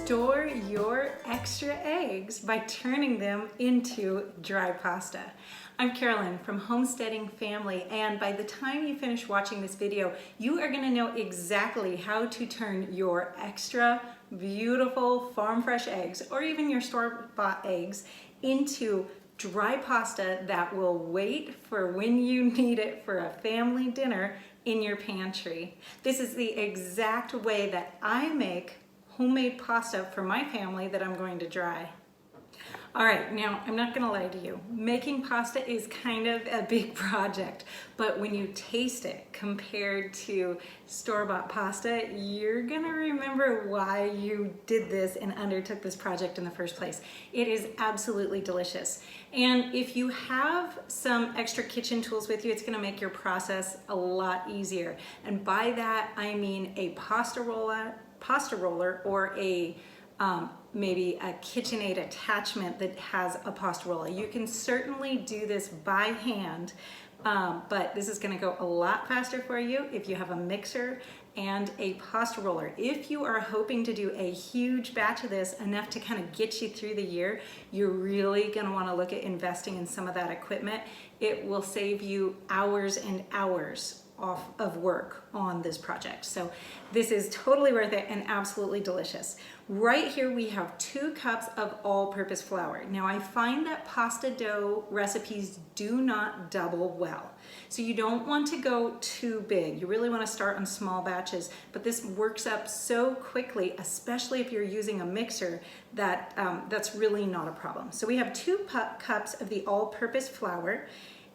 store your extra eggs by turning them into dry pasta. I'm Carolyn from Homesteading Family, and by the time you finish watching this video, you are going to know exactly how to turn your extra beautiful farm fresh eggs, or even your store-bought eggs, into dry pasta that will wait for when you need it for a family dinner in your pantry. This is the exact way that I make homemade pasta for my family that I'm going to dry. All right, now I'm not gonna lie to you. Making pasta is kind of a big project, but when you taste it compared to store-bought pasta, you're gonna remember why you did this and undertook this project in the first place. It is absolutely delicious. And if you have some extra kitchen tools with you, it's gonna make your process a lot easier. And by that, I mean a pasta roller or a maybe a KitchenAid attachment that has a pasta roller. You can certainly do this by hand, but this is gonna go a lot faster for you if you have a mixer and a pasta roller. If you are hoping to do a huge batch of this, enough to kind of get you through the year, you're really gonna wanna look at investing in some of that equipment. It will save you hours and hours off of work on this project. So this is totally worth it and absolutely delicious. Right here we have 2 cups of all-purpose flour. Now I find that pasta dough recipes do not double well. So you don't want to go too big. You really want to start on small batches, but this works up so quickly, especially if you're using a mixer, that that's really not a problem. So we have 2 cups of the all-purpose flour.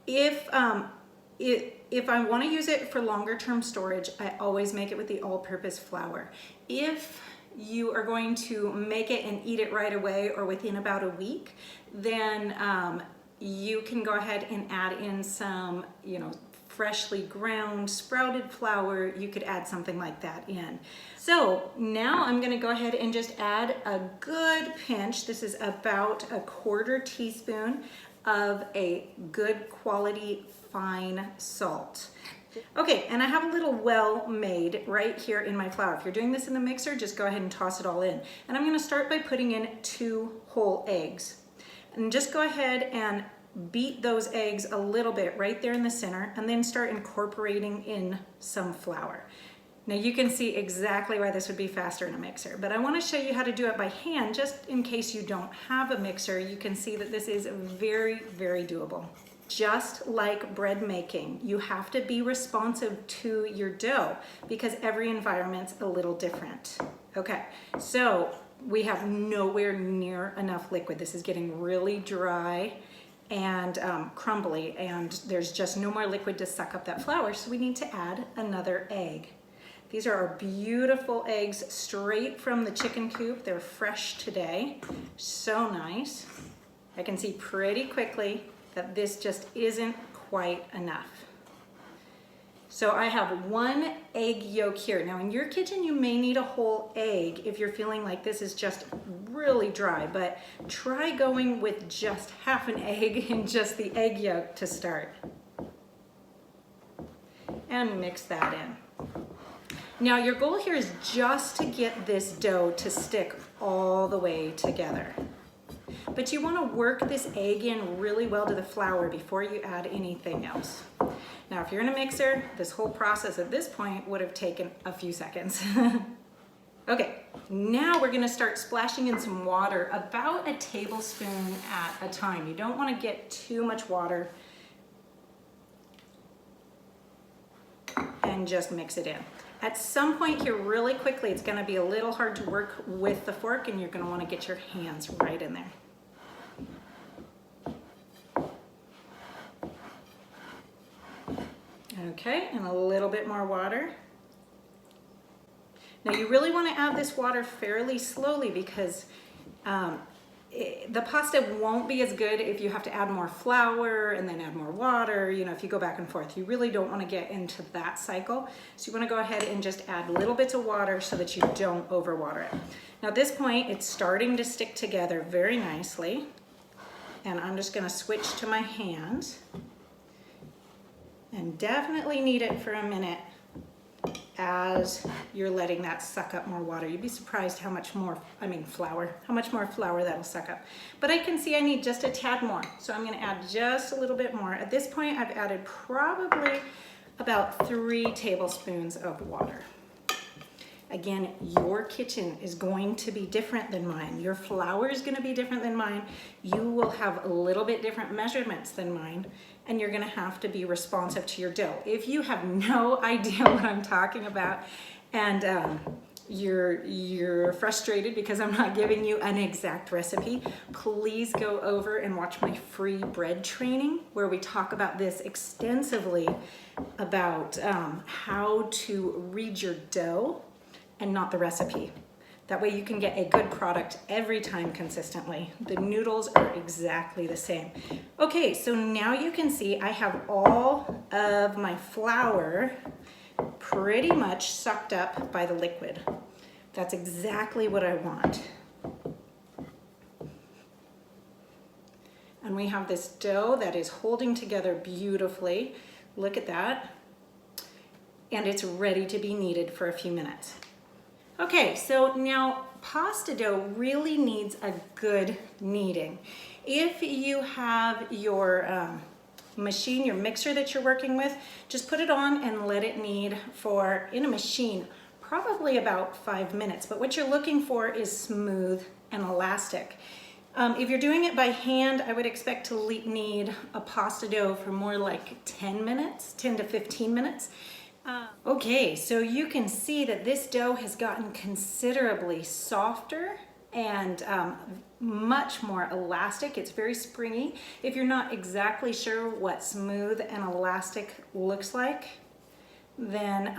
If I want to use it for longer term storage, I always make it with the all-purpose flour. If you are going to make it and eat it right away or within about a week, then you can go ahead and add in some, freshly ground sprouted flour. You could add something like that in. So now I'm going to go ahead and just add a good pinch. This is about a 1/4 teaspoon of a good quality fine salt. Okay, and I have a little well made right here in my flour. If you're doing this in the mixer, just go ahead and toss it all in. And I'm gonna start by putting in 2 whole eggs. And just go ahead and beat those eggs a little bit right there in the center, and then start incorporating in some flour. Now you can see exactly why this would be faster in a mixer, but I want to show you how to do it by hand just in case you don't have a mixer. You can see that this is very, very doable. Just like bread making, you have to be responsive to your dough because every environment's a little different. Okay, so we have nowhere near enough liquid. This is getting really dry and crumbly, and there's just no more liquid to suck up that flour, so we need to add another egg. These are our beautiful eggs straight from the chicken coop. They're fresh today. So nice. I can see pretty quickly that this just isn't quite enough. So I have 1 egg yolk here. Now in your kitchen, you may need a whole egg if you're feeling like this is just really dry, but try going with just half an egg and just the egg yolk to start. And mix that in. Now your goal here is just to get this dough to stick all the way together. But you want to work this egg in really well to the flour before you add anything else. Now if you're in a mixer, this whole process at this point would have taken a few seconds. Okay, now we're going to start splashing in some water, about a tablespoon at a time. You don't want to get too much water, and just mix it in. At some point here really quickly, it's going to be a little hard to work with the fork, and you're going to want to get your hands right in there. Okay, and a little bit more water. Now you really want to add this water fairly slowly because the pasta won't be as good if you have to add more flour and then add more water, if you go back and forth. You really don't want to get into that cycle. So you want to go ahead and just add little bits of water so that you don't overwater it. Now at this point, it's starting to stick together very nicely. And I'm just going to switch to my hands and definitely knead it for a minute as you're letting that suck up more water. You'd be surprised how much more, flour, how much more flour that'll suck up. But I can see I need just a tad more, so I'm gonna add just a little bit more. At this point, I've added probably about 3 tablespoons of water. Again, your kitchen is going to be different than mine. Your flour is gonna be different than mine. You will have a little bit different measurements than mine, and you're gonna have to be responsive to your dough. If you have no idea what I'm talking about, and you're frustrated because I'm not giving you an exact recipe, please go over and watch my free bread training where we talk about this extensively, about how to read your dough and not the recipe. That way you can get a good product every time consistently. The noodles are exactly the same. Okay, so now you can see I have all of my flour pretty much sucked up by the liquid. That's exactly what I want. And we have this dough that is holding together beautifully. Look at that. And it's ready to be kneaded for a few minutes. Okay, so now pasta dough really needs a good kneading. If you have your machine, your mixer that you're working with, just put it on and let it knead for, in a machine, probably about 5 minutes. But what you're looking for is smooth and elastic. If you're doing it by hand, I would expect to knead a pasta dough for more like 10 minutes, 10 to 15 minutes. Okay, so you can see that this dough has gotten considerably softer and much more elastic. It's very springy. If you're not exactly sure what smooth and elastic looks like, then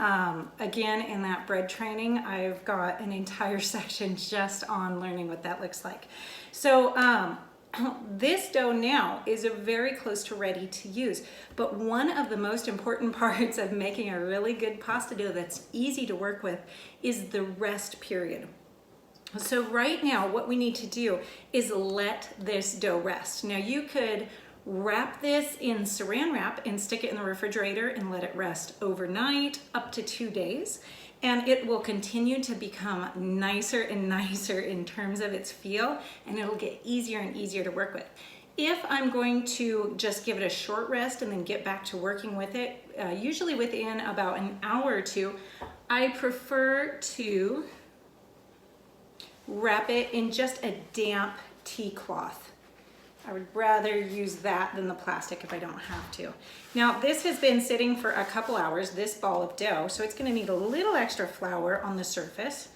again, in that bread training, I've got an entire section just on learning what that looks like. So this dough now is very close to ready to use, but one of the most important parts of making a really good pasta dough that's easy to work with is the rest period. So right now what we need to do is let this dough rest. Now you could wrap this in saran wrap and stick it in the refrigerator and let it rest overnight, up to 2 days. And it will continue to become nicer and nicer in terms of its feel, and it'll get easier and easier to work with. If I'm going to just give it a short rest and then get back to working with it, usually within about an hour or two, I prefer to wrap it in just a damp tea cloth. I would rather use that than the plastic if I don't have to. Now this has been sitting for a couple hours, this ball of dough, so it's gonna need a little extra flour on the surface,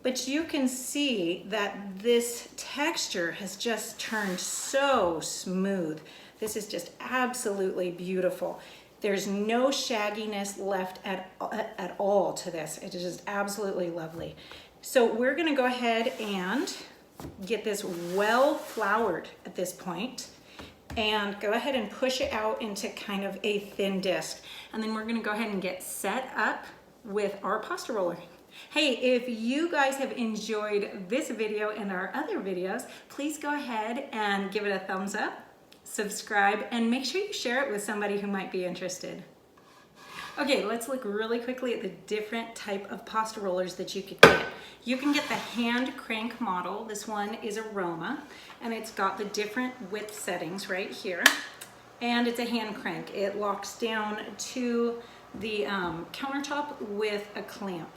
but you can see that this texture has just turned so smooth. This is just absolutely beautiful. There's no shagginess left at all to this. It is just absolutely lovely. So we're gonna go ahead and get this well floured at this point and go ahead and push it out into kind of a thin disc. And then we're gonna go ahead and get set up with our pasta roller. Hey, if you guys have enjoyed this video and our other videos, please go ahead and give it a thumbs up, subscribe, and make sure you share it with somebody who might be interested. Okay, let's look really quickly at the different type of pasta rollers that you could get. You can get the hand crank model. This one is Aroma, and it's got the different width settings right here. And it's a hand crank. It locks down to the countertop with a clamp.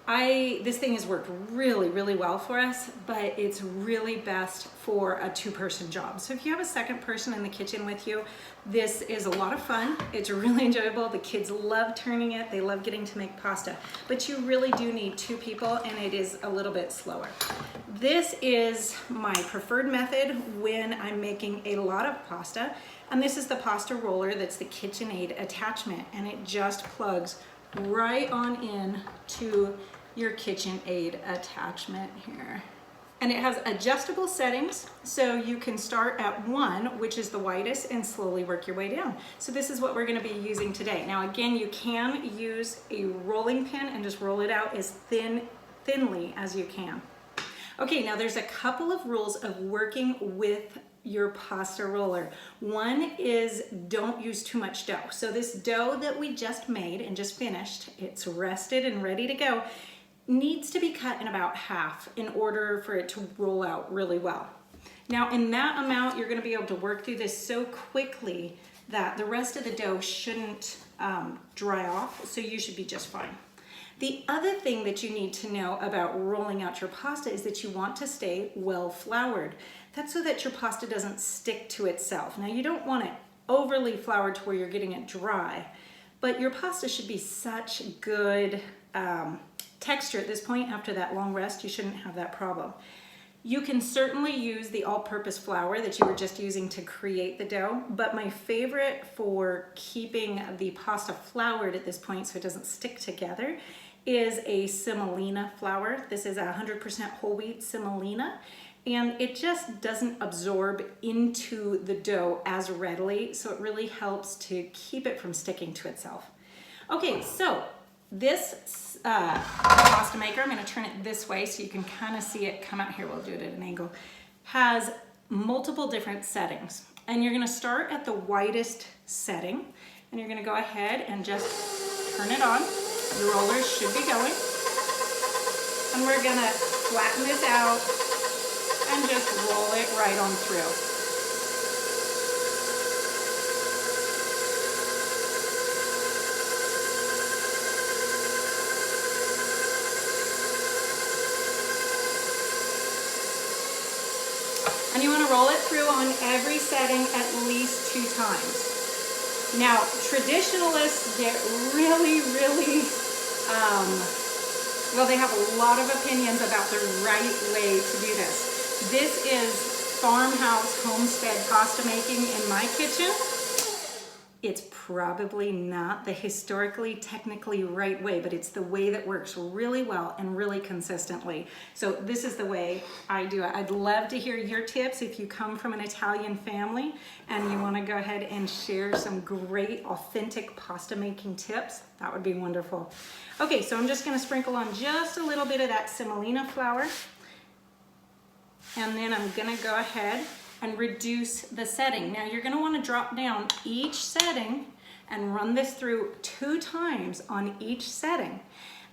This thing has worked really, really well for us, but it's really best for a 2-person job. So if you have a second person in the kitchen with you, this is a lot of fun. It's really enjoyable. The kids love turning it. They love getting to make pasta, but you really do need 2 people, and it is a little bit slower. This is my preferred method when I'm making a lot of pasta, and this is the pasta roller that's the KitchenAid attachment, and it just plugs right on in to your KitchenAid attachment here. And it has adjustable settings, so you can start at 1, which is the widest, and slowly work your way down. So this is what we're gonna be using today. Now again, you can use a rolling pin and just roll it out as thinly as you can. Okay, now there's a couple of rules of working with your pasta roller. One is don't use too much dough. So this dough that we just made and just finished, it's rested and ready to go, needs to be cut in about half in order for it to roll out really well. Now in that amount, you're gonna be able to work through this so quickly that the rest of the dough shouldn't dry off, so you should be just fine. The other thing that you need to know about rolling out your pasta is that you want to stay well floured. That's so that your pasta doesn't stick to itself. Now you don't want it overly floured to where you're getting it dry, but your pasta should be such good texture at this point. After that long rest, you shouldn't have that problem. You can certainly use the all-purpose flour that you were just using to create the dough, but my favorite for keeping the pasta floured at this point so it doesn't stick together is a semolina flour. This is 100% whole wheat semolina, and it just doesn't absorb into the dough as readily, so it really helps to keep it from sticking to itself. Okay, so this pasta maker, I'm gonna turn it this way so you can kind of see it come out here. We'll do it at an angle. Has multiple different settings, and you're gonna start at the widest setting, and you're gonna go ahead and just turn it on. The rollers should be going. And we're gonna flatten this out and just roll it right on through. And you wanna roll it through on every setting at least 2 times. Now, traditionalists get really, well, they have a lot of opinions about the right way to do this. This is farmhouse homestead pasta making in my kitchen. It's probably not the historically, technically right way, but it's the way that works really well and really consistently. So this is the way I do it. I'd love to hear your tips if you come from an Italian family and you want to go ahead and share some great, authentic pasta making tips. That would be wonderful. Okay, so I'm just going to sprinkle on just a little bit of that semolina flour. And then I'm going to go ahead and reduce the setting. Now you're gonna wanna drop down each setting and run this through 2 times on each setting.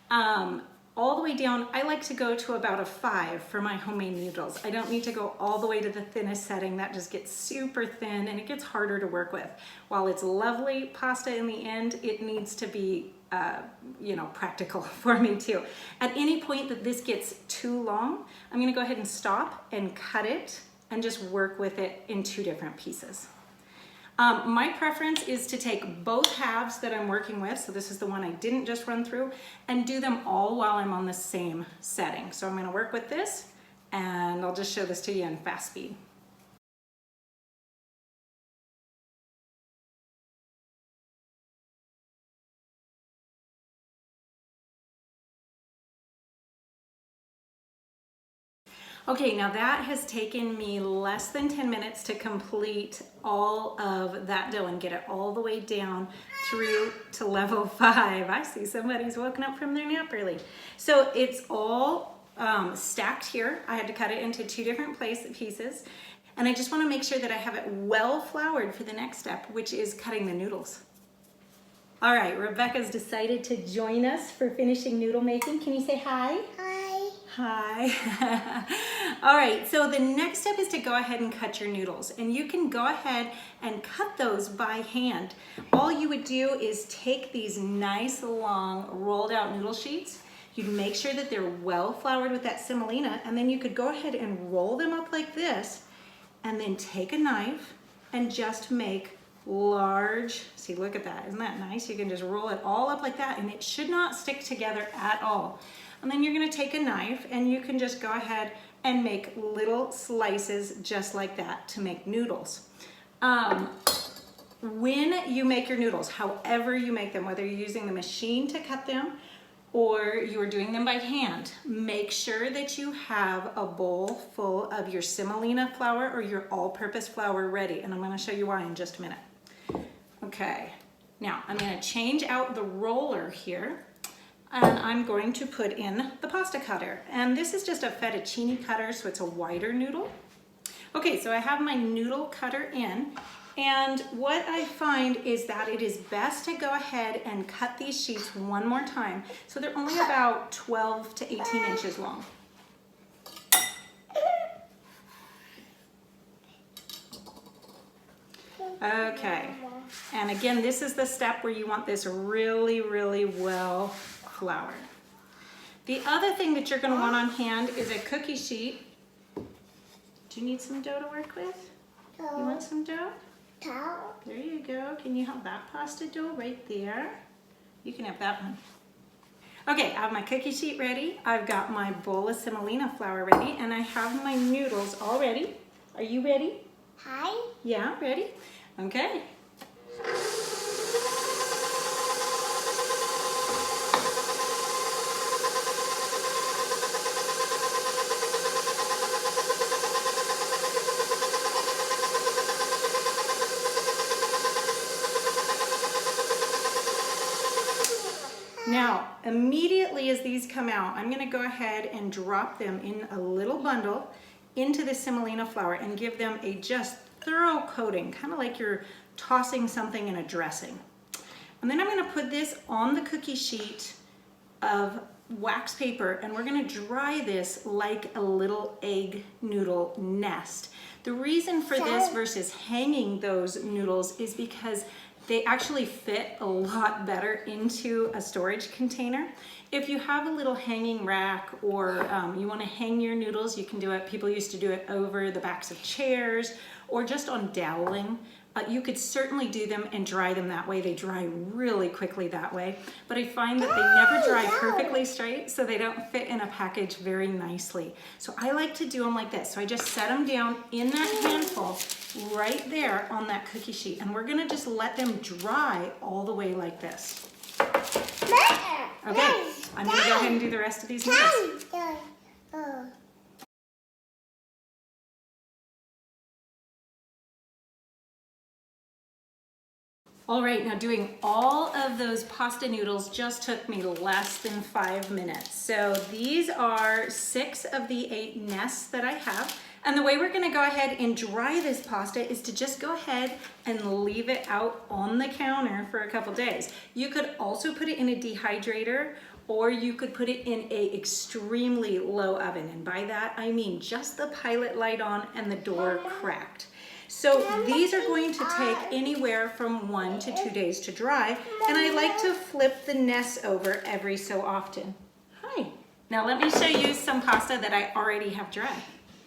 All the way down, I like to go to about a 5 for my homemade noodles. I don't need to go all the way to the thinnest setting. That just gets super thin and it gets harder to work with. While it's lovely pasta in the end, it needs to be practical for me too. At any point that this gets too long, I'm gonna go ahead and stop and cut it and just work with it in 2 different pieces. My preference is to take both halves that I'm working with, so this is the one I didn't just run through, and do them all while I'm on the same setting. So I'm gonna work with this, and I'll just show this to you in fast speed. Okay, now that has taken me less than 10 minutes to complete all of that dough and get it all the way down through to level 5. I see somebody's woken up from their nap early. So it's all stacked here. I had to cut it into 2 different pieces. And I just want to make sure that I have it well floured for the next step, which is cutting the noodles. All right, Rebecca's decided to join us for finishing noodle making. Can you say hi? Hi. All right, so the next step is to go ahead and cut your noodles, and you can go ahead and cut those by hand. All you would do is take these nice long rolled out noodle sheets. You'd make sure that they're well floured with that semolina, and then you could go ahead and roll them up like this, and then take a knife and just make large, see, look at that, isn't that nice? You can just roll it all up like that, and it should not stick together at all. And then you're gonna take a knife and you can just go ahead and make little slices just like that to make noodles. When you make your noodles, however you make them, whether you're using the machine to cut them or you're doing them by hand, make sure that you have a bowl full of your semolina flour or your all-purpose flour ready. And I'm gonna show you why in just a minute. Okay, now I'm gonna change out the roller here, and I'm going to put in the pasta cutter. And this is just a fettuccine cutter, so it's a wider noodle. Okay, so I have my noodle cutter in, and what I find is that it is best to go ahead and cut these sheets one more time. So they're only about 12 to 18 inches long. Okay, and again, this is the step where you want this really, really well floured. The other thing that you're going to want on hand is a cookie sheet. Do you need some dough to work with? You want some dough? There you go. Can you have that pasta dough right there? You can have that one. Okay, I have my cookie sheet ready. I've got my bowl of semolina flour ready, and I have my noodles all ready. Are you ready? Hi. Yeah, ready? Okay. Now, immediately as these come out, I'm going to go ahead and drop them in a little bundle into the semolina flour and give them a just thorough coating, kind of like you're tossing something in a dressing. And then I'm going to put this on the cookie sheet of wax paper, and we're going to dry this like a little egg noodle nest. The reason for this versus hanging those noodles is because they actually fit a lot better into a storage container. If you have a little hanging rack, or you want to hang your noodles, you can do it. People used to do it over the backs of chairs or just on doweling. You could certainly do them and dry them that way. They dry really quickly that way, but I find that they never dry perfectly straight, so they don't fit in a package very nicely. So I like to do them like this. So I just set them down in that handful right there on that cookie sheet, and we're gonna just let them dry all the way like this. Okay, I'm gonna go ahead and do the rest of these noodles. All right, now doing all of those pasta noodles just took me less than 5 minutes. So these are 6 of the 8 nests that I have. And the way we're gonna go ahead and dry this pasta is to just go ahead and leave it out on the counter for a couple days. You could also put it in a dehydrator, or you could put it in a extremely low oven. And by that, I mean just the pilot light on and the door cracked. So these are going to take anywhere from 1 to 2 days to dry, and I like to flip the nests over every so often. Hi. Now let me show you some pasta that I already have dry.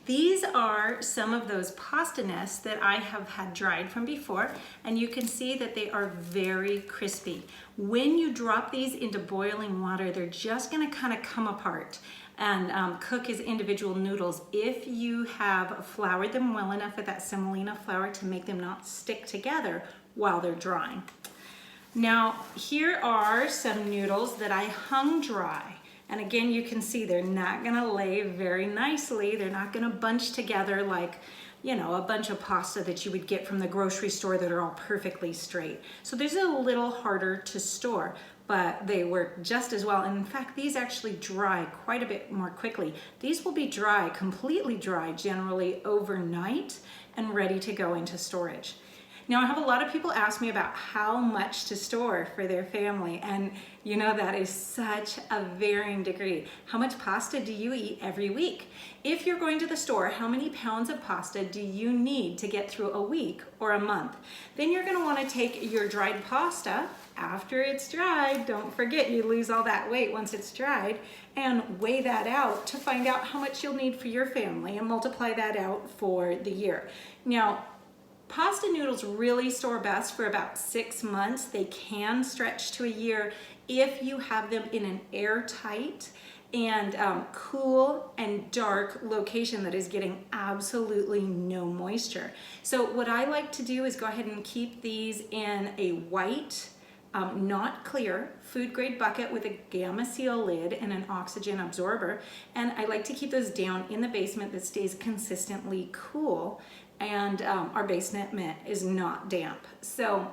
These are some of those pasta nests that I have had dried from before, and you can see that they are very crispy. When you drop these into boiling water, they're just gonna kind of come apart and cook as individual noodles if you have floured them well enough with that semolina flour to make them not stick together while they're drying. Now, here are some noodles that I hung dry. And again, you can see they're not gonna lay very nicely. They're not gonna bunch together like, you know, a bunch of pasta that you would get from the grocery store that are all perfectly straight. So these are a little harder to store, but they work just as well. And in fact, these actually dry quite a bit more quickly. These will be dry, completely dry, generally overnight and ready to go into storage. Now, I have a lot of people ask me about how much to store for their family, and you know that is such a varying degree. How much pasta do you eat every week? If you're going to the store, how many pounds of pasta do you need to get through a week or a month? Then you're gonna wanna take your dried pasta after it's dried. Don't forget, you lose all that weight once it's dried, and weigh that out to find out how much you'll need for your family and multiply that out for the year. Now, pasta noodles really store best for about 6 months. They can stretch to a year if you have them in an airtight and cool and dark location that is getting absolutely no moisture. So what I like to do is go ahead and keep these in a white, not clear, food grade bucket with a gamma seal lid and an oxygen absorber. And I like to keep those down in the basement that stays consistently cool, and our basement is not damp. So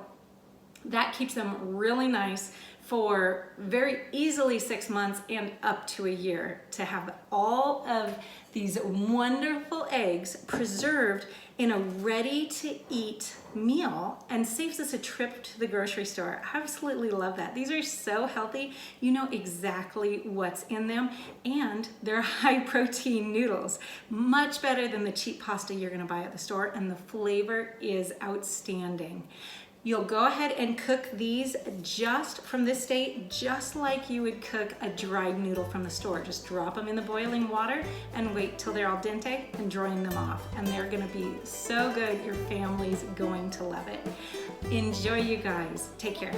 That keeps them really nice for very easily 6 months and up to a year, to have all of these wonderful eggs preserved in a ready-to-eat meal, and saves us a trip to the grocery store. I absolutely love that. These are so healthy. You know exactly what's in them, and they're high-protein noodles. Much better than the cheap pasta you're gonna buy at the store, and the flavor is outstanding. You'll go ahead and cook these just from this state, just like you would cook a dried noodle from the store. Just drop them in the boiling water and wait till they're al dente and drain them off. And they're gonna be so good, your family's going to love it. Enjoy, you guys. Take care.